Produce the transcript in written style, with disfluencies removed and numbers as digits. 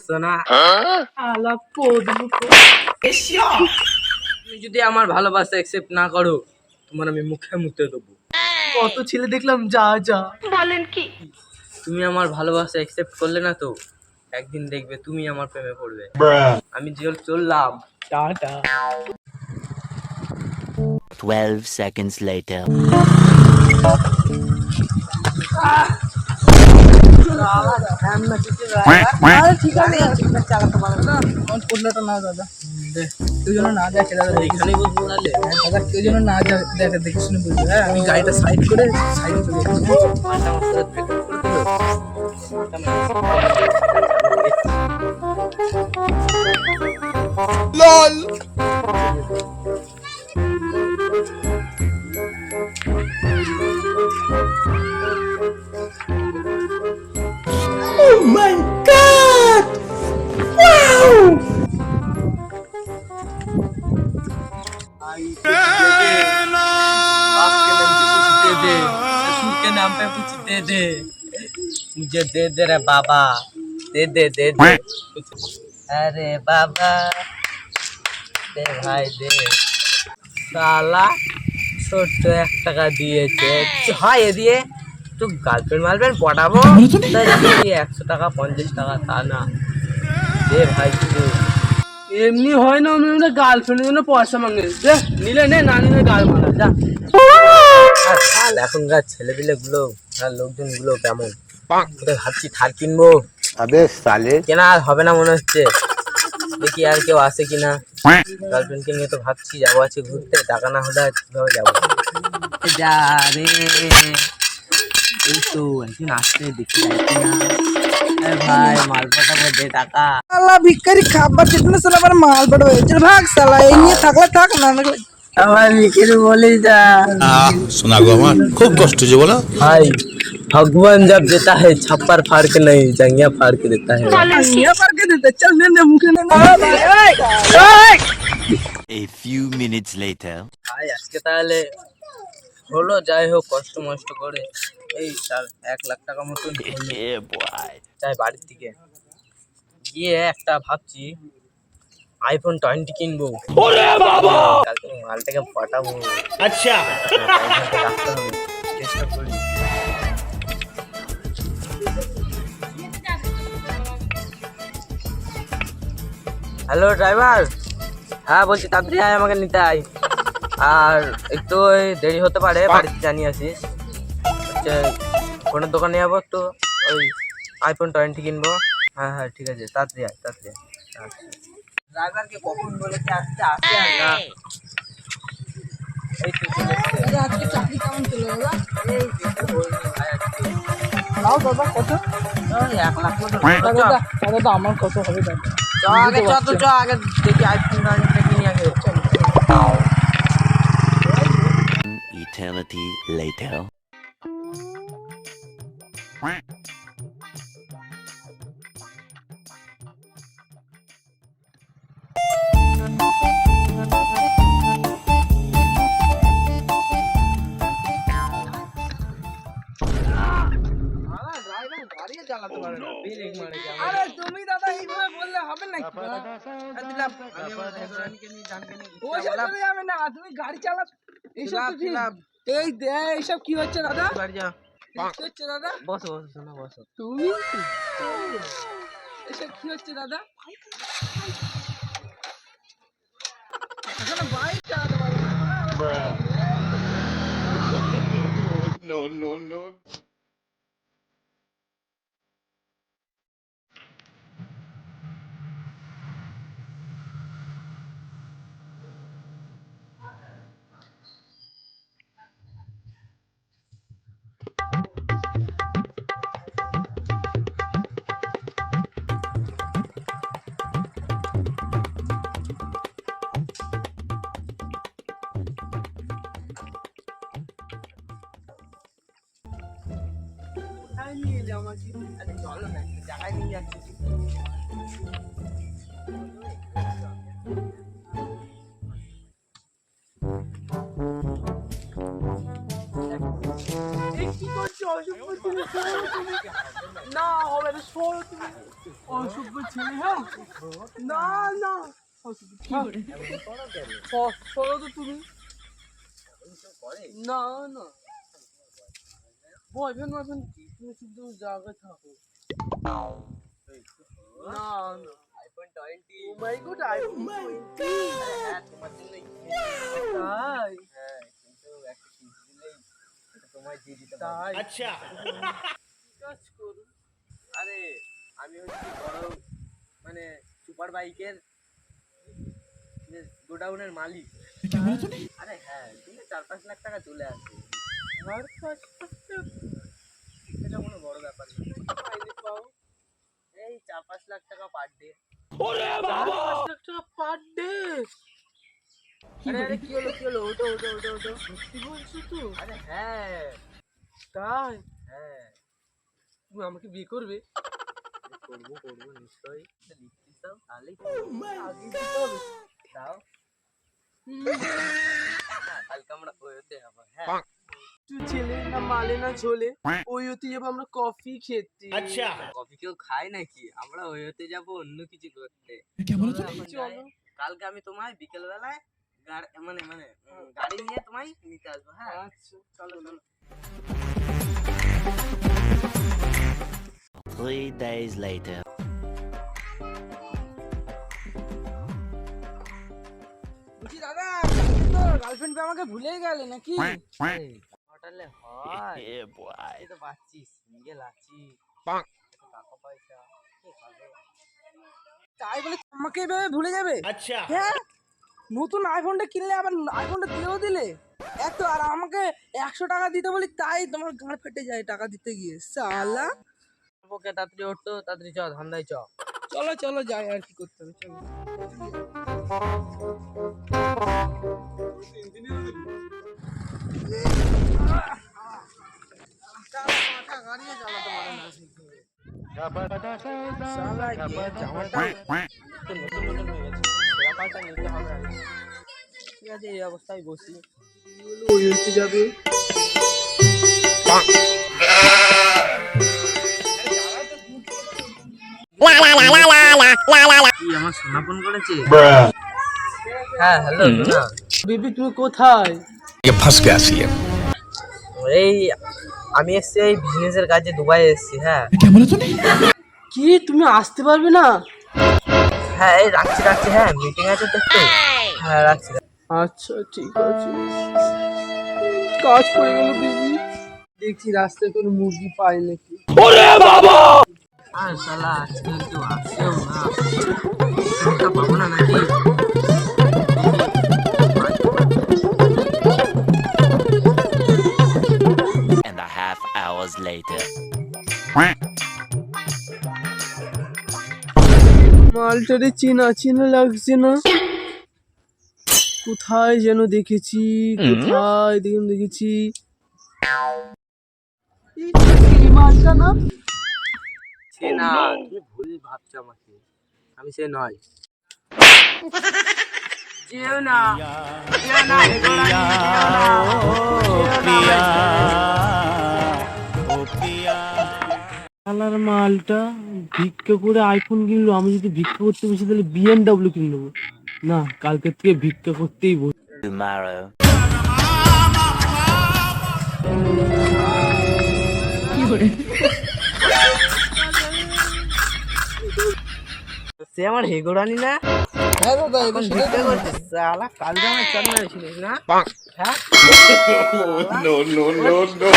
সোনা আলাপ তুমি যদি আমার ভালোবাসা অ্যাকসেপ্ট না করো তোমার আমি মুখে মুতে দেবো। কত ছেলে দেখলাম, যা যা বলেন কি? তুমি আমার ভালোবাসা অ্যাকসেপ্ট করলে না তো একদিন দেখবে তুমি আমার প্রেমে পড়বে। আমি চললাম, টাটা। 12 seconds later. ঠিক আছে, চালাতে পারবে না, আমার পড়লোটা না দাদা, কেউ যেন না দেখে দাদা, এখানেই বুঝবো তাহলে। দাদা কেউ যেন না দেখে, দেখে শুনে বুঝবে। হ্যাঁ, আমি গাড়িটা সাইড করে সাইডে চলে যাচ্ছি। মালটা আমার সাথে breakup করে দিলো। মালটা Oh my God! Wow! के नाम पे कुछ दे दे, मुझे दे दे रे बाबा, दे दे दे दे अरे बाबा दे भाई दे। साला ছোট্ট 1 টাকা দিয়েছে, হয় এ দিয়ে তো গার্লফ্রেন্ড মালবেন পটাবো, তাই 100 টাকা 50 টাকা তা না, দে ভাই তুই। এমনি হয় না, আমি গার্লফ্রেন্ডের জন্য পয়সা মাঙ্গে নিলে নে, না নিলে গাল মারা যা। আর এখনকার ছেলেপিলে গুলো আর লোকজন গুলো কেমন, ভাবছি থার কিনবো, কেনা আর হবে না মনে হচ্ছে, দেখি আর কেউ আসে কিনা। গার্লফ্রেন্ডকে নিয়ে তো ভাবছি যাবো আছে ঘুরতে, টাকা না হলে আর কিভাবে যাবো। যা রে এই তো একদিন আসতে দেখি না ভাই, মাল পাঠাবো দে টাকা। শালা ভিখারি খাবার চেটে না, শালা আবার মাল পাঠাবে, চল ভাগ শালা, এই নিয়ে থাকলে থাক, না থাকলে আমার ভিখারি বলি যা। শোনা গো আমার খুব কষ্ট হচ্ছে বলো भाई भगवान जब देता है छप्पर फाड़ के नहीं जंगिया फाड़ के देता है। নিয়ে পারকে দিতে, চল নে নে মুখে নে। A few minutes later. ভাই আজকে তাহলে হলো, যাই হোক কষ্ট মষ্ট করে এই 1 লাখ টাকা মতন Yeah, boy. তাই বাড়ির থেকে গিয়ে একটা ভাবছি আইফোন 20 কিনবো। কালকে মালটাকে পাঠাবো। আচ্ছা চেষ্টা করি। হ্যালো ড্রাইভার, হ্যাঁ বলছি তাড়াতাড়ি আয়, আমাকে নিতে আয়, আর একটু ওই দেরি হতে পারে, বাড়িতে জানিয়ে আসিস। হচ্ছে ফোনের দোকানে যাবো, একটু ওই আইফোন 20 কিনবো। হ্যাঁ হ্যাঁ ঠিক আছে, তাড়াতাড়ি আয় তাড়াতাড়ি আয়। ড্রাইভারকে কখন বলেছে আসতে, আসতে আর না, এই তো চলে এসছে। আজকে চাকরি কেমন চলে দাদা? এই বেশি বলিনি ভাই আজকে। নাও দাদা কত? ওই 1 লাখ মতো। দাদা দাদা আমার কত হবে দাদা? চ আগে, চ তো চ আগে দেখি আইফোন 20 কিনি আগে। Eternity later. আরে তুমি দাদা এইভাবে বললে হবে নাকি? ওইসব চলে যাবে না, তুমি গাড়ি চালা, এইসব তো ঠিক। এই দে, এইসব কি হচ্ছে দাদা? কি হচ্ছে দাদা? বসো বসো শোনো বসো। তুমি এসব কি হচ্ছে দাদা? এখানে বাইক চালাতে পারবে না। নিয়ে যাও আমাকে, চলো না একটু জায়গায় নিয়ে যাচ্ছি। না হবে না, সরো তুমি অসভ্য ছেলে হ্যাঁ না না সরো তো তুমি না না বয়ফ্রেন্ড বয়ফ্রেন্ড কি তুমি শুধু জায়গায় থাকো না না আইফোন 20 ও মাই গড আইফোন 20 হ্যাঁ তোমার জন্যই তাই হ্যাঁ কিন্তু একটা টিপস দিলেই এটা তোমায় দিয়ে দিতে তাই পারি। আচ্ছা কাজ করো আরে আমি হচ্ছি বড় মানে সুপার বাইকের গোডাউনের মালিক। আরে হ্যাঁ দিনে 4-5 লাখ টাকা চলে আসে, আর কাজ করতে এটা কোনো বড় ব্যাপার না। মাইনে পাও এই 4-5 লাখ টাকা পার ডে। 5 লাখ টাকা পার ডে আরে আরে কি হলো ওটো সত্যি বলছো তো আরে হ্যাঁ তাই হ্যাঁ তুমি আমাকে বিয়ে করবে করবো নিশ্চয়ই। লিখতে দাও তাহলেই আগে দিতে হবে দাও। কালকে আমরা ওইতে যাবো। হ্যাঁ তুই ছেলে না মালে না ঝোলে ওই হতে যাবো আমরা কফি খেতে আচ্ছা কফি কেউ খায় নাকি? আমরা ওইতে যাবো অন্য কিছু করতে। এখন যাই। চলো কালকে আমি তোমায় বিকেল বেলায় গাড়ি নিয়ে তোমায় নিতে আসবো। হ্যাঁ আচ্ছা চলো। 3 days later. বলছি দাদা তো গার্লফ্রেন্ড আমাকে ভুলে গেলে নাকি হোটেলে হয় Yeah, boy. এই তো পাচ্ছি সিঙ্গেল আছি, টাকা পয়সা কি খাবে? তাই বলে আমাকে এভাবে ভুলে যাবে? আচ্ছা হ্যাঁ নতুন আইফোনটা কিনলে আবার আইফোনটা দিয়েও দিলে এত, আর আমাকে 100 টাকা দিতে বলি তাই তোমার গাঁড় ফেটে যায় টাকা দিতে গিয়ে সালা। ওকে তাড়াতাড়ি ওঠো, তাড়াতাড়ি চ, ধান্দায় চ। চলো চলো যাই, আর কি করতে হবে চলো। শালা গিয়ে জামাটা তো নতুন হয়ে গেছে, সেরা পাল্টা নিতে হবে আগে। ঠিক আছে এই অবস্থায় বসি। ওই হচ্ছে যাবে কি আমার সোনা ফোন করেছে? হ্যাঁ হ্যালো সোনা। বেবি তুমি কোথায়? ये फंस गया सी है এই আমি এসছি এই বিজনেসের কাজে, দুবাই এসছি। হ্যাঁ কি তুমি আসতে পারবে না? হ্যাঁ এই রাখছি। হ্যাঁ মিটিং আছে তো একটু। হ্যাঁ রাখছি। আচ্ছা ঠিক আছে। কাজ পড়ে গেল বেবি, দেখছি রাস্তায় কোনো মুরগি পাই নাকি। আর শালা আজকে কেউ আসেও না, ফোনটা পাবো না নাকি? And a half hours later. মালটারে চেনা চেনা লাগছে না, কোথায় যেন দেখেছি, দেখেছি। এই তো সেই মালটা না? সে না, তুমি ভুল ভাবছো আমাকে, আমি সে নয়। যেও না কালার মালটা ভিক্ষা করে আইফোন কিনলো, আমি যদি ভিক্ষা করতে বসি তাহলে BMW কিনে নেবো। না কালকে থেকে ভিক্ষা করতেই বসি। Tomorrow. সে আমার হেগোড়ানি না? হ্যাঁ দাদা এখন ভিক্ষা করছিস শালা, কাল জামাই চল মেরেছিলিস না? হ্যাঁ no no no no